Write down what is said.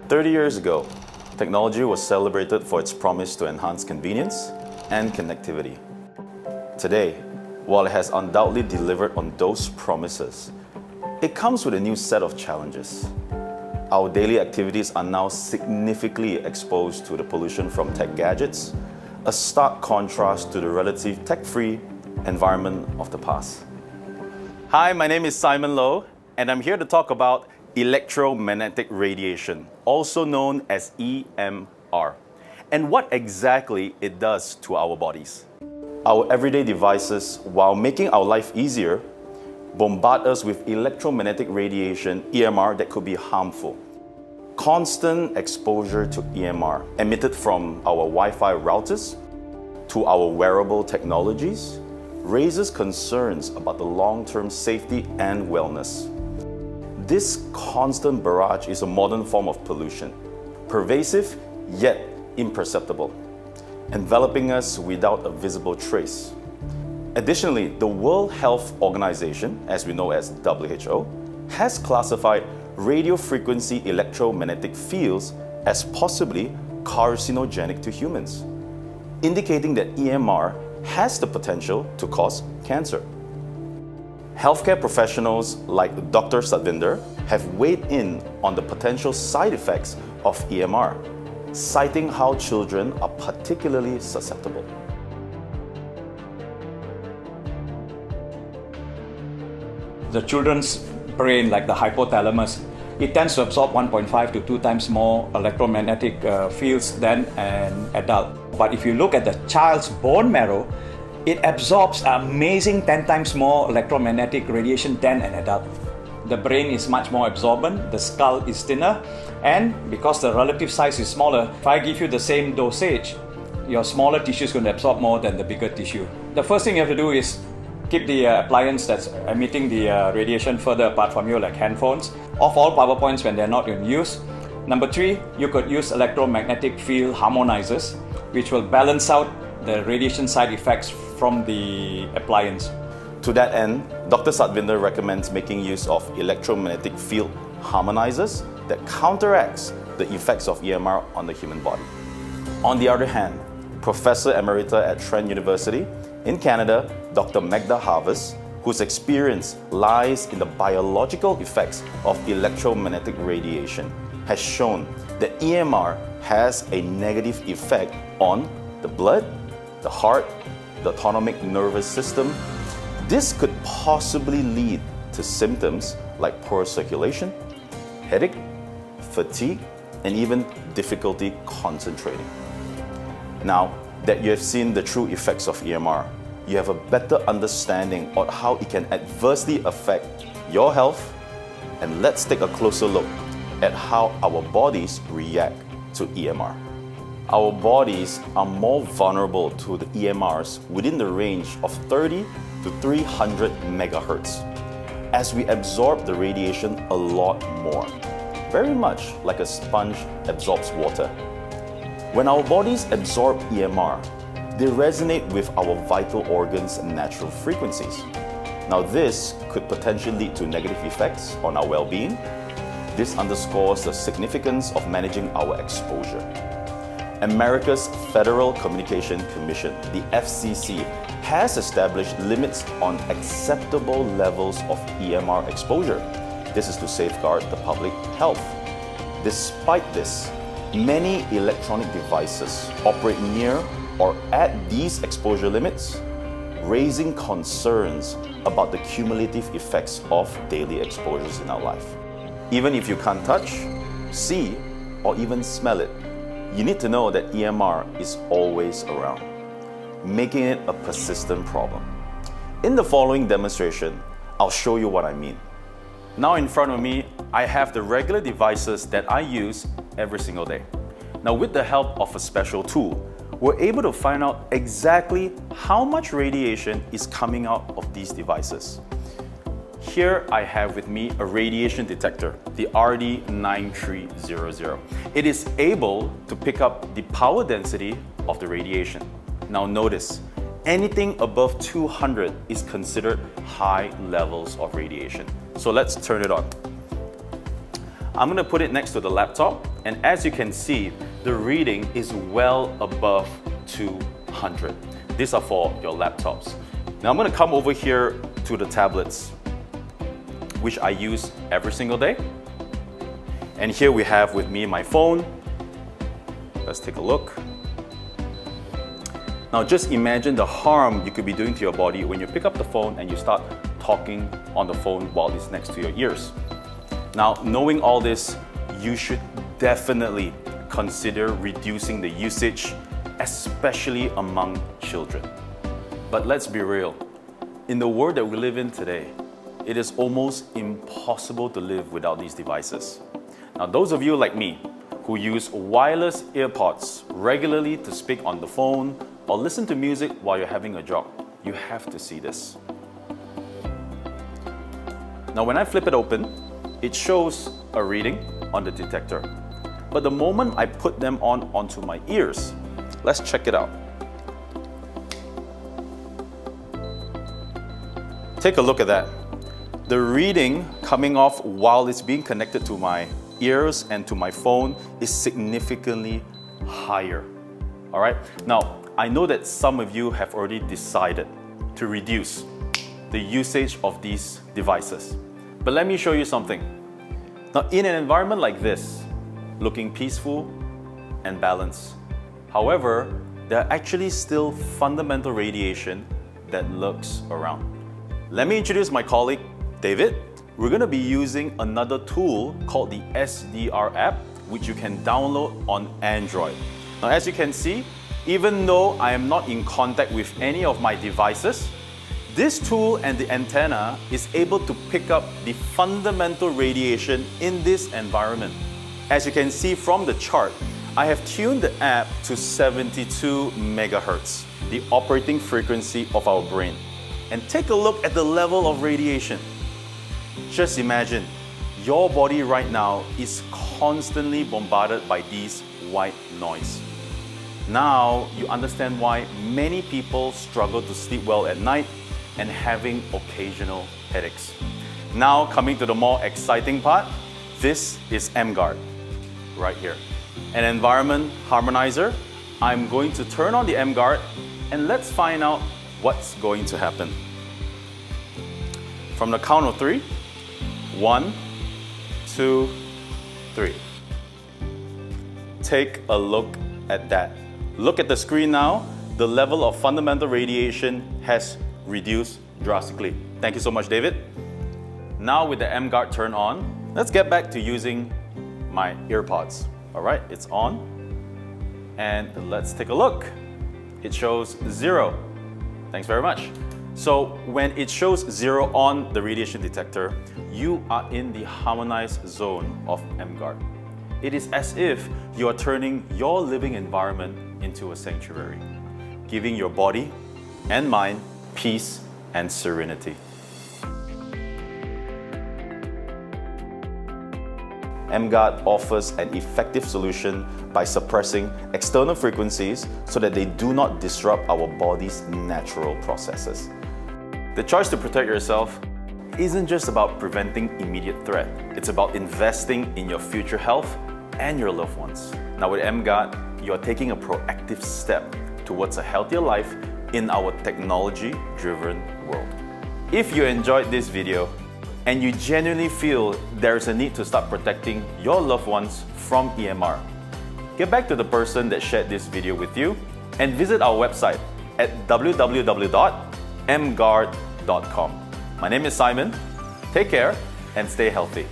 30 years ago, technology was celebrated for its promise to enhance convenience and connectivity. Today, while it has undoubtedly delivered on those promises, it comes with a new set of challenges. Our daily activities are now significantly exposed to the pollution from tech gadgets, a stark contrast to the relative tech-free environment of the past. Hi, my name is Simon Low, and I'm here to talk about electromagnetic radiation, also known as EMR, and what exactly it does to our bodies. Our everyday devices, while making our life easier, bombard us with electromagnetic radiation, EMR, that could be harmful. Constant exposure to EMR, emitted from our Wi-Fi routers to our wearable technologies, raises concerns about the long-term safety and wellness. This constant barrage is a modern form of pollution, pervasive yet imperceptible, enveloping us without a visible trace. Additionally, the World Health Organization, as we know as WHO, has classified radio frequency electromagnetic fields as possibly carcinogenic to humans, indicating that EMR has the potential to cause cancer. Healthcare professionals like Dr. Satvinder have weighed in on the potential side effects of EMR, citing how children are particularly susceptible. The children's brain, like the hypothalamus, it tends to absorb 1.5 to 2 times more electromagnetic fields than an adult. But if you look at the child's bone marrow, it absorbs an amazing 10 times more electromagnetic radiation than an adult. The brain is much more absorbent, the skull is thinner, and because the relative size is smaller, if I give you the same dosage, your smaller tissue is going to absorb more than the bigger tissue. The first thing you have to do is keep the appliance that's emitting the radiation further apart from you, like handphones, off all power points when they're not in use. Number 3, you could use electromagnetic field harmonizers, which will balance out the radiation side effects from the appliance. To that end, Dr. Satvinder recommends making use of electromagnetic field harmonizers that counteracts the effects of EMR on the human body. On the other hand, Professor Emerita at Trent University in Canada, Dr. Magda Harvest, whose experience lies in the biological effects of electromagnetic radiation, has shown that EMR has a negative effect on the blood, the heart, the autonomic nervous system. This could possibly lead to symptoms like poor circulation, headache, fatigue, and even difficulty concentrating. Now that you have seen the true effects of EMR, you have a better understanding of how it can adversely affect your health, and let's take a closer look at how our bodies react to EMR. Our bodies are more vulnerable to the EMRs within the range of 30 to 300 megahertz, as we absorb the radiation a lot more, very much like a sponge absorbs water. When our bodies absorb EMR, they resonate with our vital organs' natural frequencies. Now, this could potentially lead to negative effects on our well-being. This underscores the significance of managing our exposure. America's Federal Communication Commission, the FCC, has established limits on acceptable levels of EMR exposure. This is to safeguard the public health. Despite this, many electronic devices operate near or at these exposure limits, raising concerns about the cumulative effects of daily exposures in our life. Even if you can't touch, see, or even smell it, you need to know that EMR is always around, making it a persistent problem. In the following demonstration, I'll show you what I mean. Now in front of me, I have the regular devices that I use every single day. Now with the help of a special tool, we're able to find out exactly how much radiation is coming out of these devices. Here I have with me a radiation detector, the RD9300. It is able to pick up the power density of the radiation. Now notice, anything above 200 is considered high levels of radiation. So let's turn it on. I'm going to put it next to the laptop, and as you can see, the reading is well above 200. These are for your laptops. Now I'm going to come over here to the tablets, which I use every single day. And here we have with me my phone. Let's take a look. Now just imagine the harm you could be doing to your body when you pick up the phone and you start talking on the phone while it's next to your ears. Now, knowing all this, you should definitely consider reducing the usage, especially among children. But let's be real. In the world that we live in today, it is almost impossible to live without these devices. Now, those of you like me who use wireless earpods regularly to speak on the phone or listen to music while you're having a jog, you have to see this. Now, when I flip it open, it shows a reading on the detector. But the moment I put them onto my ears, let's check it out. Take a look at that. The reading coming off while it's being connected to my ears and to my phone is significantly higher. All right? Now, I know that some of you have already decided to reduce the usage of these devices. But let me show you something. Now, in an environment like this, looking peaceful and balanced, however, there are actually still fundamental radiation that lurks around. Let me introduce my colleague, David. We're going to be using another tool called the SDR app, which you can download on Android. Now, as you can see, even though I am not in contact with any of my devices, this tool and the antenna is able to pick up the fundamental radiation in this environment. As you can see from the chart, I have tuned the app to 72 megahertz, the operating frequency of our brain. And take a look at the level of radiation. Just imagine, your body right now is constantly bombarded by these white noise. Now you understand why many people struggle to sleep well at night and having occasional headaches. Now coming to the more exciting part, this is emGuarde right here. An environment harmonizer. I'm going to turn on the emGuarde and let's find out what's going to happen. From the count of 3, 1, 2, 3. Take a look at that. Look at the screen now. The level of fundamental radiation has reduced drastically. Thank you so much, David. Now with the emGuarde turned on, let's get back to using my earpods. All right, it's on. And let's take a look. It shows 0. Thanks very much. So when it shows 0 on the radiation detector, you are in the harmonized zone of emGuarde. It is as if you are turning your living environment into a sanctuary, giving your body and mind peace and serenity. emGuarde offers an effective solution by suppressing external frequencies so that they do not disrupt our body's natural processes. The choice to protect yourself isn't just about preventing immediate threat. It's about investing in your future health and your loved ones. Now with emGuarde, you are taking a proactive step towards a healthier life in our technology-driven world. If you enjoyed this video and you genuinely feel there is a need to start protecting your loved ones from EMR, get back to the person that shared this video with you and visit our website at www.emguarde.com. My name is Simon. Take care and stay healthy.